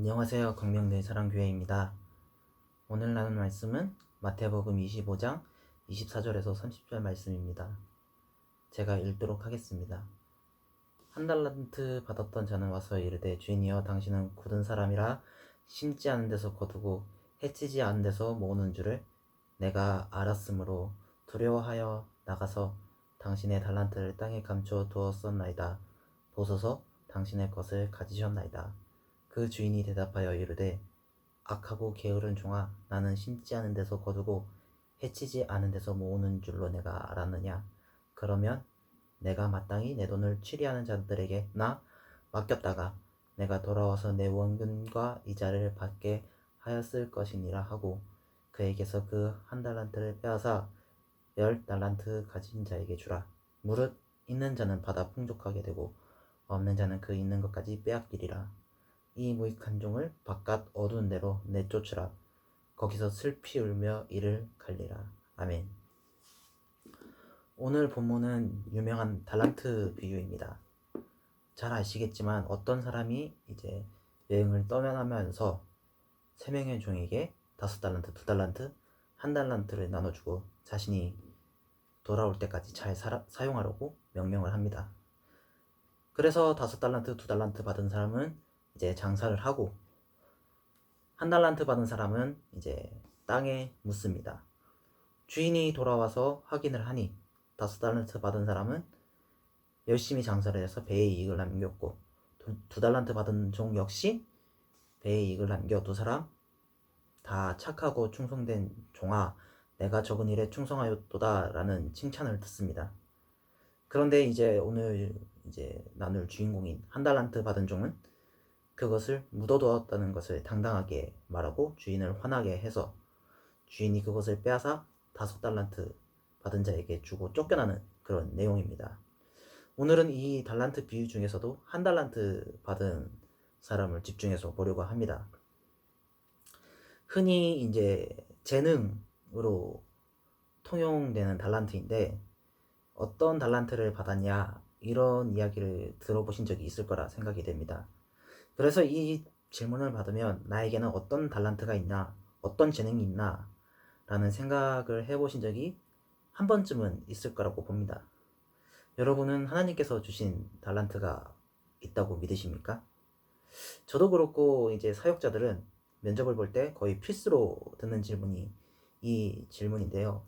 안녕하세요. 광명대 사랑교회입니다. 오늘 나눌 말씀은 마태복음 25장 24절에서 30절 말씀입니다. 제가 읽도록 하겠습니다. 한 달란트 받았던 자는 와서 이르되 주인이여 당신은 굳은 사람이라 심지 않은 데서 거두고 해치지 않은 데서 모으는 줄을 내가 알았으므로 두려워하여 나가서 당신의 달란트를 땅에 감추어 두었었나이다. 보소서 당신의 것을 가지셨나이다. 그 주인이 대답하여 이르되 악하고 게으른 종아, 나는 심지 않은 데서 거두고 해치지 않은 데서 모으는 줄로 내가 알았느냐. 그러면 내가 마땅히 내 돈을 취리하는 자들에게 나 맡겼다가 내가 돌아와서 내 원금과 이자를 받게 하였을 것이니라 하고 그에게서 그 한 달란트를 빼앗아 10달란트 가진 자에게 주라. 무릇 있는 자는 받아 풍족하게 되고 없는 자는 그 있는 것까지 빼앗기리라. 이 무익한 종을 바깥 어두운 데로 내쫓으라. 거기서 슬피 울며 이를 갈리라. 아멘. 오늘 본문은 유명한 달란트 비유입니다. 잘 아시겠지만 어떤 사람이 이제 여행을 떠나면서 3명의 종에게 5달란트, 2달란트, 1달란트를 나눠주고 자신이 돌아올 때까지 잘 사용하라고 명령을 합니다. 그래서 5달란트, 2달란트 받은 사람은 이제 장사를 하고 1달란트 받은 사람은 이제 땅에 묻습니다. 주인이 돌아와서 확인을 하니 5달란트 받은 사람은 열심히 장사를 해서 배의 이익을 남겼고 2달란트 받은 종 역시 배의 이익을 남겨 두 사람 다 착하고 충성된 종아, 내가 적은 일에 충성하였도다 라는 칭찬을 듣습니다. 그런데 이제 오늘 이제 나눌 주인공인 1달란트 받은 종은 그것을 묻어두었다는 것을 당당하게 말하고 주인을 화나게 해서 주인이 그것을 빼앗아 5달란트 받은 자에게 주고 쫓겨나는 그런 내용입니다. 오늘은 이 달란트 비유 중에서도 1달란트 받은 사람을 집중해서 보려고 합니다. 흔히 이제 재능으로 통용되는 달란트인데 어떤 달란트를 받았냐 이런 이야기를 들어보신 적이 있을 거라 생각이 됩니다. 그래서 이 질문을 받으면 나에게는 어떤 달란트가 있나, 어떤 재능이 있나 라는 생각을 해보신 적이 한 번쯤은 있을 거라고 봅니다. 여러분은 하나님께서 주신 달란트가 있다고 믿으십니까? 저도 그렇고 이제 사역자들은 면접을 볼 때 거의 필수로 듣는 질문이 이 질문인데요.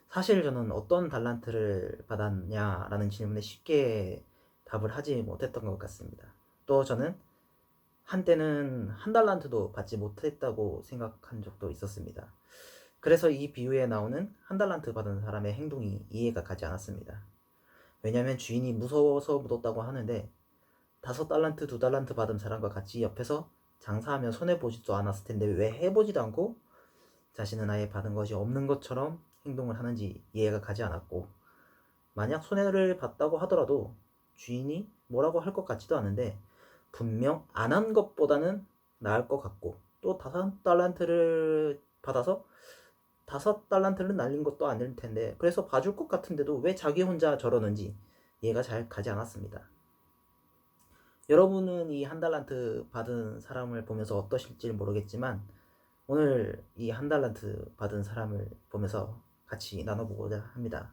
사실 저는 어떤 달란트를 받았냐라는 질문에 쉽게 답을 하지 못했던 것 같습니다. 또 저는 한때는 1달란트도 받지 못했다고 생각한 적도 있었습니다. 그래서 이 비유에 나오는 1달란트 받은 사람의 행동이 이해가 가지 않았습니다. 왜냐하면 주인이 무서워서 묻었다고 하는데 5달란트, 2달란트 받은 사람과 같이 옆에서 장사하며 손해보지도 않았을 텐데 왜 해보지도 않고 자신은 아예 받은 것이 없는 것처럼 행동을 하는지 이해가 가지 않았고, 만약 손해를 봤다고 하더라도 주인이 뭐라고 할 것 같지도 않은데 분명 안 한 것보다는 나을 것 같고, 또 5달란트를 받아서 5달란트를 날린 것도 아닐 텐데 그래서 봐줄 것 같은데도 왜 자기 혼자 저러는지 이해가 잘 가지 않았습니다. 여러분은 이 1달란트 받은 사람을 보면서 어떠실지 모르겠지만 오늘 이 1달란트 받은 사람을 보면서 같이 나눠보고자 합니다.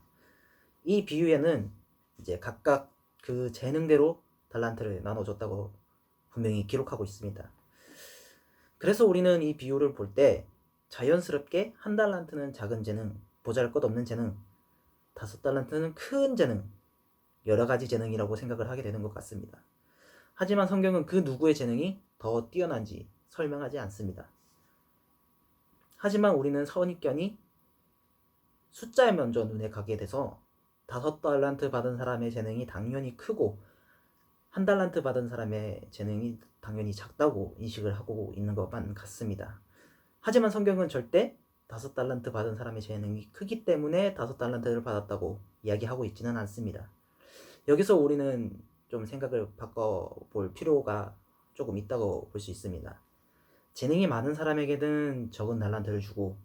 이 비유에는 이제 각각 그 재능대로 달란트를 나눠줬다고 분명히 기록하고 있습니다. 그래서 우리는 이 비유를 볼 때 자연스럽게 1달란트는 작은 재능, 보잘것없는 재능, 5달란트는 큰 재능, 여러 가지 재능이라고 생각을 하게 되는 것 같습니다. 하지만 성경은 그 누구의 재능이 더 뛰어난지 설명하지 않습니다. 하지만 우리는 선입견이 숫자에 먼저 눈에 가게 돼서 5달란트 받은 사람의 재능이 당연히 크고 1달란트 받은 사람의 재능이 당연히 작다고 인식을 하고 있는 것만 같습니다. 하지만 성경은 절대 5달란트 받은 사람의 재능이 크기 때문에 5달란트를 받았다고 이야기하고 있지는 않습니다. 여기서 우리는 좀 생각을 바꿔볼 필요가 조금 있다고 볼 수 있습니다. 재능이 많은 사람에게는 적은 달란트를 주고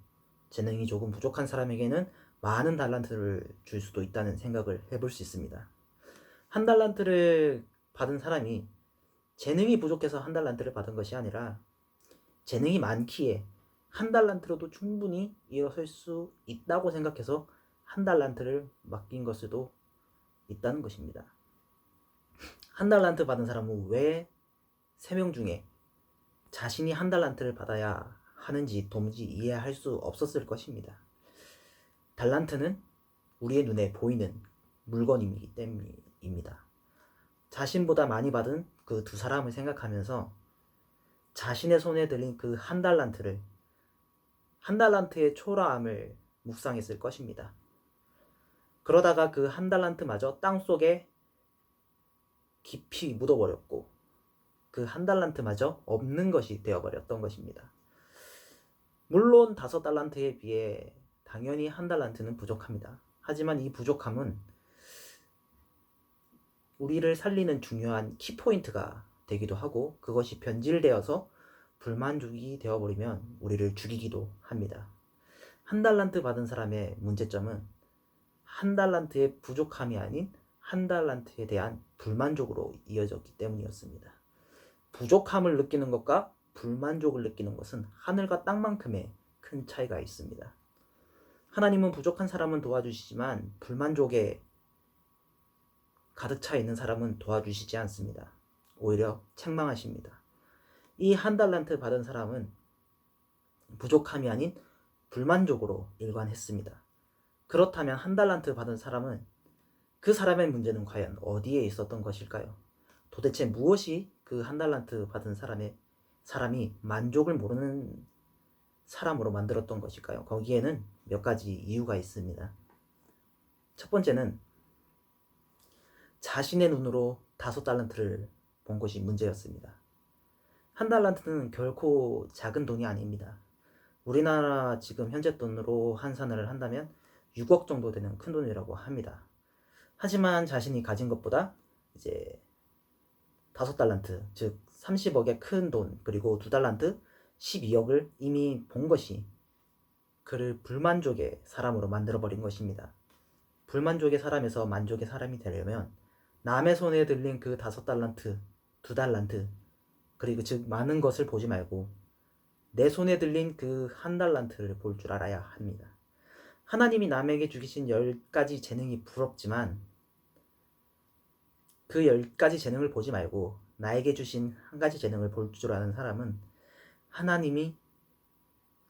재능이 조금 부족한 사람에게는 많은 달란트를 줄 수도 있다는 생각을 해볼 수 있습니다. 1달란트를 받은 사람이 재능이 부족해서 한 달란트를 받은 것이 아니라 재능이 많기에 한 달란트로도 충분히 일어설 수 있다고 생각해서 한 달란트를 맡긴 걸 수도 있다는 것입니다. 한 달란트 받은 사람은 왜 3명 중에 자신이 한 달란트를 받아야 하는지 도무지 이해할 수 없었을 것입니다. 달란트는 우리의 눈에 보이는 물건이기 때문입니다. 자신보다 많이 받은 그 2사람을 생각하면서 자신의 손에 들린 그 한 달란트를, 한 달란트의 초라함을 묵상했을 것입니다. 그러다가 그 한 달란트마저 땅속에 깊이 묻어버렸고 그 한 달란트마저 없는 것이 되어버렸던 것입니다. 물론 5달란트에 비해 당연히 한 달란트는 부족합니다. 하지만 이 부족함은 우리를 살리는 중요한 키포인트가 되기도 하고 그것이 변질되어서 불만족이 되어버리면 우리를 죽이기도 합니다. 한 달란트 받은 사람의 문제점은 한 달란트의 부족함이 아닌 한 달란트에 대한 불만족으로 이어졌기 때문이었습니다. 부족함을 느끼는 것과 불만족을 느끼는 것은 하늘과 땅만큼의 큰 차이가 있습니다. 하나님은 부족한 사람은 도와주시지만 불만족에 가득 차 있는 사람은 도와주시지 않습니다. 오히려 책망하십니다. 이 한 달란트 받은 사람은 부족함이 아닌 불만족으로 일관했습니다. 그렇다면 한 달란트 받은 사람은 그 사람의 문제는 과연 어디에 있었던 것일까요? 도대체 무엇이 그 한 달란트 받은 사람이 만족을 모르는 사람으로 만들었던 것일까요? 거기에는 몇 가지 이유가 있습니다. 첫 번째는 자신의 눈으로 5달란트를 본 것이 문제였습니다. 한 달란트는 결코 작은 돈이 아닙니다. 우리나라 지금 현재 돈으로 환산을 한다면 6억 정도 되는 큰 돈이라고 합니다. 하지만 자신이 가진 것보다 이제 5달란트, 즉 30억의 큰 돈, 그리고 2달란트 12억을 이미 본 것이 그를 불만족의 사람으로 만들어버린 것입니다. 불만족의 사람에서 만족의 사람이 되려면 남의 손에 들린 그 5달란트, 2달란트, 그리고 즉 많은 것을 보지 말고 내 손에 들린 그 한 달란트를 볼 줄 알아야 합니다. 하나님이 남에게 주신 10가지 재능이 부럽지만 그 10가지 재능을 보지 말고 나에게 주신 한 가지 재능을 볼 줄 아는 사람은 하나님이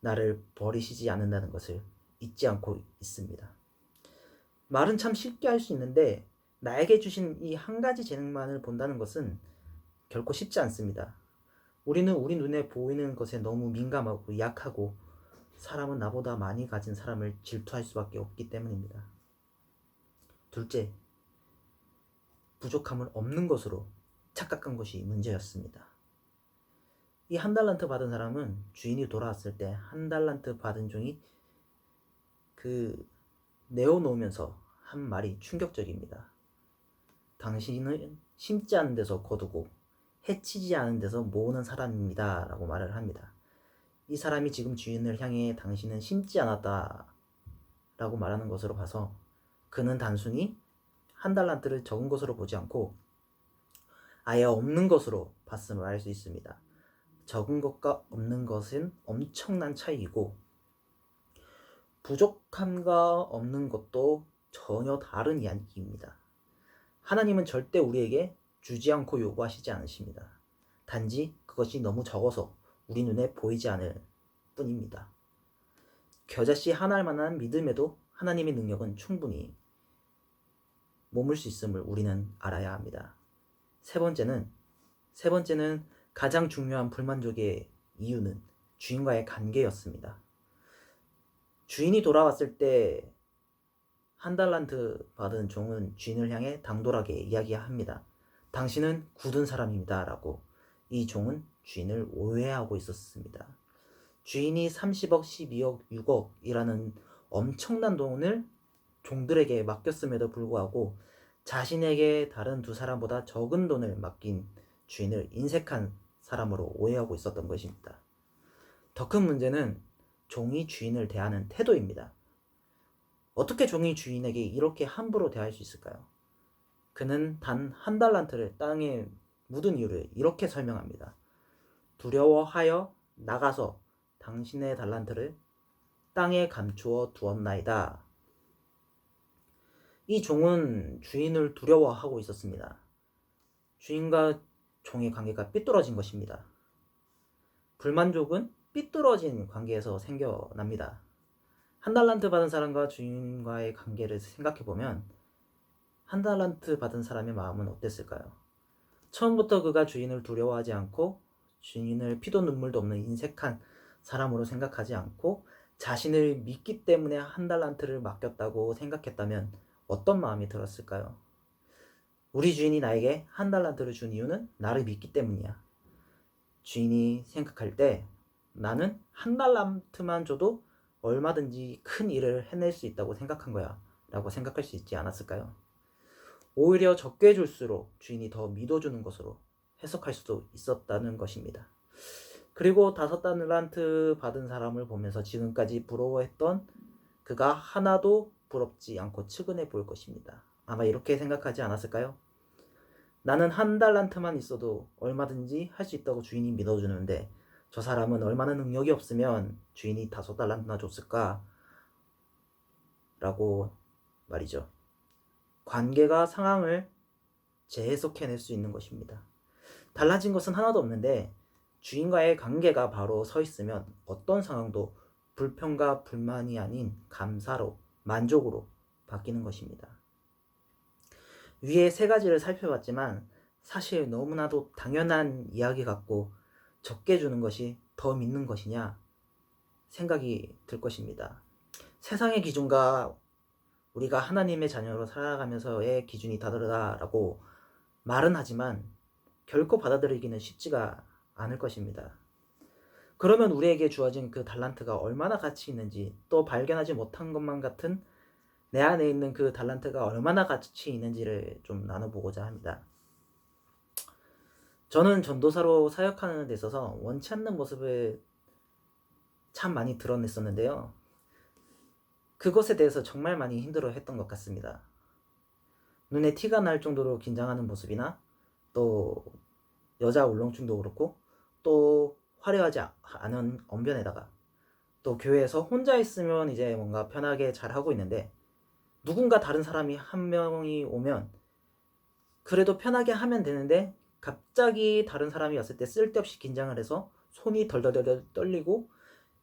나를 버리시지 않는다는 것을 잊지 않고 있습니다. 말은 참 쉽게 할 수 있는데 나에게 주신 이 한 가지 재능만을 본다는 것은 결코 쉽지 않습니다. 우리는 우리 눈에 보이는 것에 너무 민감하고 약하고 사람은 나보다 많이 가진 사람을 질투할 수밖에 없기 때문입니다. 둘째, 부족함을 없는 것으로 착각한 것이 문제였습니다. 이 한 달란트 받은 사람은 주인이 돌아왔을 때 한 달란트 받은 종이 내어놓으면서 한 말이 충격적입니다. 당신은 심지 않은 데서 거두고 해치지 않은 데서 모으는 사람입니다 라고 말을 합니다. 이 사람이 지금 주인을 향해 당신은 심지 않았다 라고 말하는 것으로 봐서 그는 단순히 한 달란트를 적은 것으로 보지 않고 아예 없는 것으로 봤음을 알 수 있습니다. 적은 것과 없는 것은 엄청난 차이이고 부족함과 없는 것도 전혀 다른 이야기입니다. 하나님은 절대 우리에게 주지 않고 요구하시지 않으십니다. 단지 그것이 너무 적어서 우리 눈에 보이지 않을 뿐입니다. 겨자씨 하나만한 믿음에도 하나님의 능력은 충분히 머물 수 있음을 우리는 알아야 합니다. 세 번째는 가장 중요한 불만족의 이유는 주인과의 관계였습니다. 주인이 돌아왔을 때 한 달란트 받은 종은 주인을 향해 당돌하게 이야기합니다. 당신은 굳은 사람입니다 라고. 이 종은 주인을 오해하고 있었습니다. 주인이 30억, 12억, 6억이라는 엄청난 돈을 종들에게 맡겼음에도 불구하고 자신에게 다른 2사람보다 적은 돈을 맡긴 주인을 인색한 사람으로 오해하고 있었던 것입니다. 더 큰 문제는 종이 주인을 대하는 태도입니다. 어떻게 종이 주인에게 이렇게 함부로 대할 수 있을까요? 그는 단 한 달란트를 땅에 묻은 이유를 이렇게 설명합니다. 두려워하여 나가서 당신의 달란트를 땅에 감추어 두었나이다. 이 종은 주인을 두려워하고 있었습니다. 주인과 종의 관계가 삐뚤어진 것입니다. 불만족은 삐뚤어진 관계에서 생겨납니다. 한 달란트 받은 사람과 주인과의 관계를 생각해보면 한 달란트 받은 사람의 마음은 어땠을까요? 처음부터 그가 주인을 두려워하지 않고 주인을 피도 눈물도 없는 인색한 사람으로 생각하지 않고 자신을 믿기 때문에 한 달란트를 맡겼다고 생각했다면 어떤 마음이 들었을까요? 우리 주인이 나에게 한 달란트를 준 이유는 나를 믿기 때문이야. 주인이 생각할 때 나는 한 달란트만 줘도 얼마든지 큰 일을 해낼 수 있다고 생각한 거야 라고 생각할 수 있지 않았을까요? 오히려 적게 줄수록 주인이 더 믿어주는 것으로 해석할 수도 있었다는 것입니다. 그리고 5달란트 받은 사람을 보면서 지금까지 부러워했던 그가 하나도 부럽지 않고 측은해 보일 것입니다. 아마 이렇게 생각하지 않았을까요? 나는 한 달란트만 있어도 얼마든지 할 수 있다고 주인이 믿어주는데 저 사람은 얼마나 능력이 없으면 주인이 5달란트나 줬을까? 라고 말이죠. 관계가 상황을 재해석해낼 수 있는 것입니다. 달라진 것은 하나도 없는데 주인과의 관계가 바로 서 있으면 어떤 상황도 불평과 불만이 아닌 감사로, 만족으로 바뀌는 것입니다. 위에 3가지를 살펴봤지만 사실 너무나도 당연한 이야기 같고 적게 주는 것이 더 믿는 것이냐 생각이 들 것입니다. 세상의 기준과 우리가 하나님의 자녀로 살아가면서의 기준이 다르다라고 말은 하지만 결코 받아들이기는 쉽지가 않을 것입니다. 그러면 우리에게 주어진 그 달란트가 얼마나 가치 있는지, 또 발견하지 못한 것만 같은 내 안에 있는 그 달란트가 얼마나 가치 있는지를 좀 나눠보고자 합니다. 저는 전도사로 사역하는 데 있어서 원치 않는 모습을 참 많이 드러냈었는데요. 그것에 대해서 정말 많이 힘들어했던 것 같습니다. 눈에 티가 날 정도로 긴장하는 모습이나 또 여자 울렁증도 그렇고 또 화려하지 않은 언변에다가 또 교회에서 혼자 있으면 이제 뭔가 편하게 잘 하고 있는데 누군가 다른 사람이 한 명이 오면 그래도 편하게 하면 되는데 갑자기 다른 사람이 왔을 때 쓸데없이 긴장을 해서 손이 덜덜덜 떨리고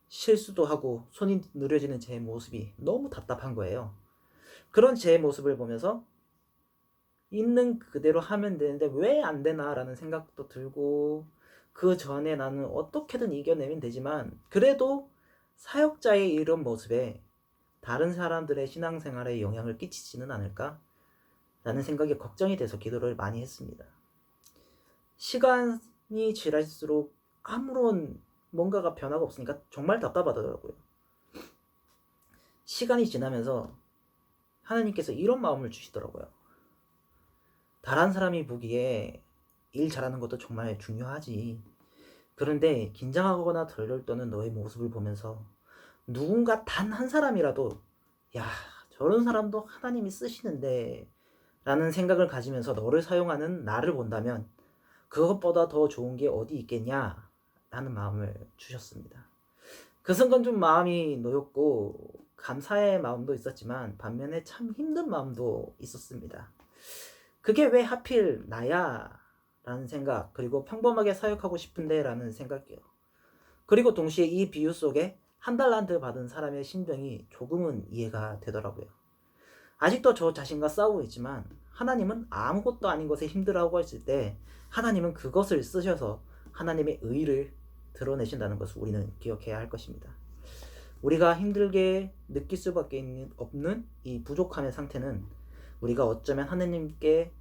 실수도 하고 손이 느려지는 제 모습이 너무 답답한 거예요. 그런 제 모습을 보면서 있는 그대로 하면 되는데 왜 안 되나 라는 생각도 들고 그 전에 나는 어떻게든 이겨내면 되지만 그래도 사역자의 이런 모습에 다른 사람들의 신앙생활에 영향을 끼치지는 않을까? 라는 생각이 걱정이 돼서 기도를 많이 했습니다. 시간이 지날수록 아무런 뭔가가 변화가 없으니까 정말 답답하더라고요. 시간이 지나면서 하나님께서 이런 마음을 주시더라고요. 다른 사람이 보기에 일 잘하는 것도 정말 중요하지. 그런데 긴장하거나 덜덜 떠는 너의 모습을 보면서 누군가 단 한 사람이라도 야, 저런 사람도 하나님이 쓰시는데 라는 생각을 가지면서 너를 사용하는 나를 본다면 그것보다 더 좋은 게 어디 있겠냐 라는 마음을 주셨습니다. 그 순간 좀 마음이 놓였고 감사의 마음도 있었지만 반면에 참 힘든 마음도 있었습니다. 그게 왜 하필 나야? 라는 생각, 그리고 평범하게 사역하고 싶은데 라는 생각이요. 그리고 동시에 이 비유 속에 한 달란트 받은 사람의 심정이 조금은 이해가 되더라고요. 아직도 저 자신과 싸우고 있지만 하나님은 아무것도 아닌 것에 힘들어하고 있을 때 하나님은 그것을 쓰셔서 하나님의 의를 드러내신다는 것을 우리는 기억해야 할 것입니다. 우리가 힘들게 느낄 수밖에 없는 이 부족함의 상태는 우리가 어쩌면 하나님께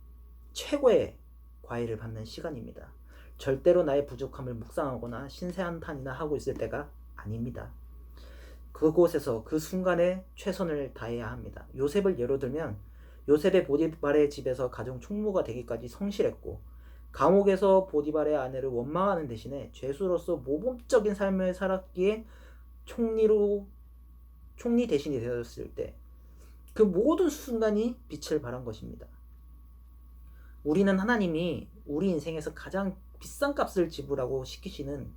최고의 과외를 받는 시간입니다. 절대로 나의 부족함을 묵상하거나 신세한탄이나 하고 있을 때가 아닙니다. 그곳에서 그 순간에 최선을 다해야 합니다. 요셉을 예로 들면 요셉의 보디발의 집에서 가정 총무가 되기까지 성실했고 감옥에서 보디발의 아내를 원망하는 대신에 죄수로서 모범적인 삶을 살았기에 총리 대신이 되었을 때 그 모든 순간이 빛을 발한 것입니다. 우리는 하나님이 우리 인생에서 가장 비싼 값을 지불하고 시키시는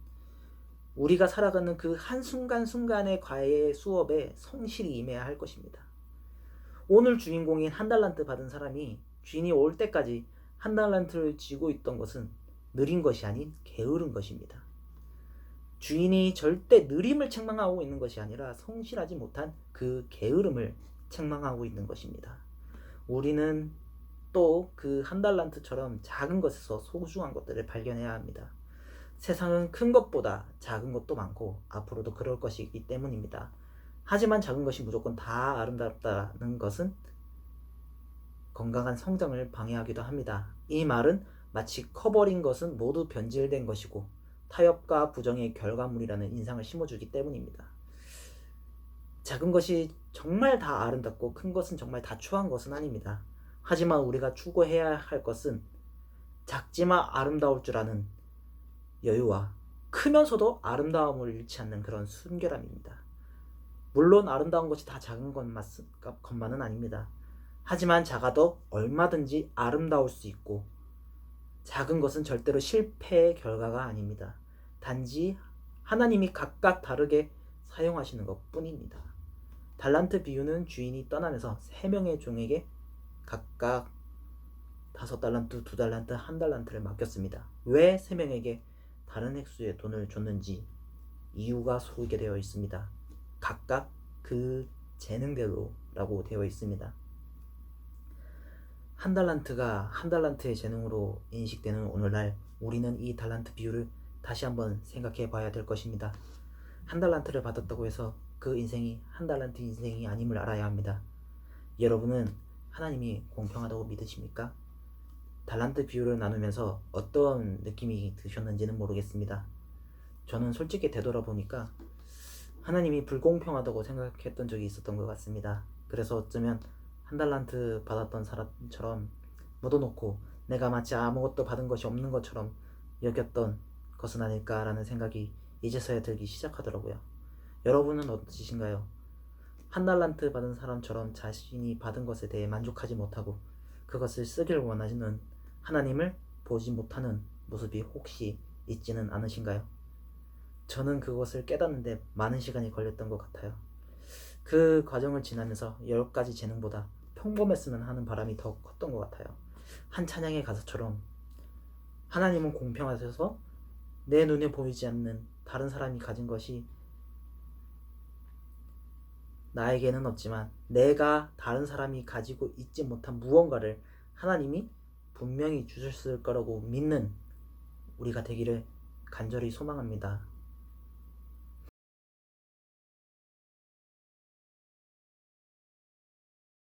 우리가 살아가는 그 한순간순간의 과외의 수업에 성실히 임해야 할 것입니다. 오늘 주인공인 한 달란트 받은 사람이 주인이 올 때까지 한 달란트를 쥐고 있던 것은 느린 것이 아닌 게으른 것입니다. 주인이 절대 느림을 책망하고 있는 것이 아니라 성실하지 못한 그 게으름을 책망하고 있는 것입니다. 우리는 또 그 한 달란트처럼 작은 것에서 소중한 것들을 발견해야 합니다. 세상은 큰 것보다 작은 것도 많고 앞으로도 그럴 것이기 때문입니다. 하지만 작은 것이 무조건 다 아름답다는 것은 건강한 성장을 방해하기도 합니다. 이 말은 마치 커버린 것은 모두 변질된 것이고 타협과 부정의 결과물이라는 인상을 심어주기 때문입니다. 작은 것이 정말 다 아름답고 큰 것은 정말 다 추한 것은 아닙니다. 하지만 우리가 추구해야 할 것은 작지만 아름다울 줄 아는 여유와 크면서도 아름다움을 잃지 않는 그런 순결함입니다. 물론 아름다운 것이 다 작은 것만은 아닙니다. 하지만 작아도 얼마든지 아름다울 수 있고 작은 것은 절대로 실패의 결과가 아닙니다. 단지 하나님이 각각 다르게 사용하시는 것뿐입니다. 달란트 비유는 주인이 떠나면서 3명의 종에게 각각 5달란트, 2달란트, 1달란트를 맡겼습니다. 왜 3명에게 다른 획수의 돈을 줬는지 이유가 소개되어 있습니다. 각각 그 재능대로라고 되어 있습니다. 한 달란트가 한 달란트의 재능으로 인식되는 오늘날 우리는 이 달란트 비유를 다시 한번 생각해 봐야 될 것입니다. 한 달란트를 받았다고 해서 그 인생이 한 달란트 인생이 아님을 알아야 합니다. 여러분은 하나님이 공평하다고 믿으십니까? 달란트 비유를 나누면서 어떤 느낌이 드셨는지는 모르겠습니다. 저는 솔직히 되돌아보니까 하나님이 불공평하다고 생각했던 적이 있었던 것 같습니다. 그래서 어쩌면 한 달란트 받았던 사람처럼 묻어놓고 내가 마치 아무것도 받은 것이 없는 것처럼 여겼던 것은 아닐까라는 생각이 이제서야 들기 시작하더라고요. 여러분은 어떠신가요? 한 달란트 받은 사람처럼 자신이 받은 것에 대해 만족하지 못하고 그것을 쓰기를 원하시는 하나님을 보지 못하는 모습이 혹시 있지는 않으신가요? 저는 그것을 깨닫는데 많은 시간이 걸렸던 것 같아요. 그 과정을 지나면서 10가지 재능보다 평범했으면 하는 바람이 더 컸던 것 같아요. 한 찬양의 가사처럼 하나님은 공평하셔서 내 눈에 보이지 않는 다른 사람이 가진 것이 나에게는 없지만 내가 다른 사람이 가지고 있지 못한 무언가를 하나님이 분명히 주셨을 거라고 믿는 우리가 되기를 간절히 소망합니다.